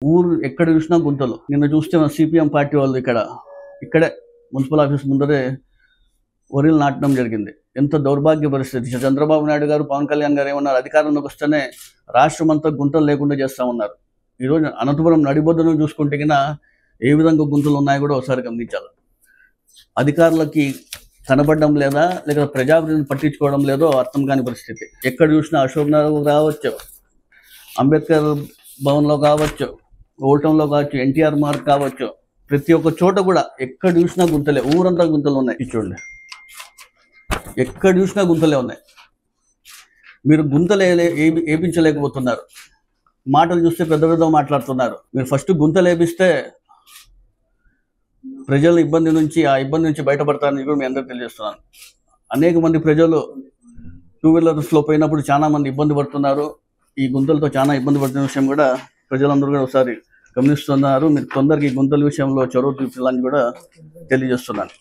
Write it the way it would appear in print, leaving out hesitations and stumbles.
ఊరు ఎక్కడ చూసినా గుంతలు. నిన్న చూస్తే మన సిపిఎం పార్టీ వాళ్ళు ఇక్కడే మున్సిపల్ ఆఫీస్ ముందరే వరిలు నాటడం జరిగింది. ఎంత దౌర్భాగ్య పరిస్థితి. చంద్రబాబు నాయుడు గారు, పవన్ కళ్యాణ్ గారు ఏమన్నారు, అధికారంలోకి వస్తేనే రాష్ట్రం అంతా గుంతలు లేకుండా చేస్తామన్నారు. ఈరోజు అనంతపురం నడిబొడ్డును చూసుకుంటే కినా ఏ విధంగా గుంతలు ఉన్నాయో కూడా ఒకసారి గమనించాలి. అధికారులకి కనబడడం లేదా, లేక ప్రజాప్రతినిధులను పట్టించుకోవడం లేదో అర్థం కాని పరిస్థితి. ఎక్కడ చూసినా అశోక్ నగర్ కావచ్చు, అంబేద్కర్ భవన్లో కావచ్చు, ఓల్టంలో కావచ్చు, ఎన్టీఆర్ మార్క్ కావచ్చు, ప్రతి ఒక్క చోట కూడా ఎక్కడ చూసినా గుంతలే. ఊరంతా గుంతలు ఉన్నాయి. చూడండి, ఎక్కడ చూసినా గుంతలే ఉన్నాయి. మీరు గుంతలే వేపించలేకపోతున్నారు. మాటలు చూస్తే పెద్ద పెద్ద మాట్లాడుతున్నారు. మీరు ఫస్ట్ గుంతలు వేపిస్తే ప్రజల ఇబ్బంది నుంచి బయటపడతారని కూడా మీ అందరికీ తెలియజేస్తున్నాను. అనేక మంది ప్రజలు 2 వీలర్స్లో పోయినప్పుడు చాలా మంది ఇబ్బంది పడుతున్నారు. ఈ గుంతలతో చాలా ఇబ్బంది పడుతున్న విషయం కూడా ప్రజలందరూ కూడా ఒకసారి గమనిస్తున్నారు. మీరు తొందరగా ఈ గుంతల విషయంలో చొరవ చూపించాలని కూడా తెలియజేస్తున్నాను.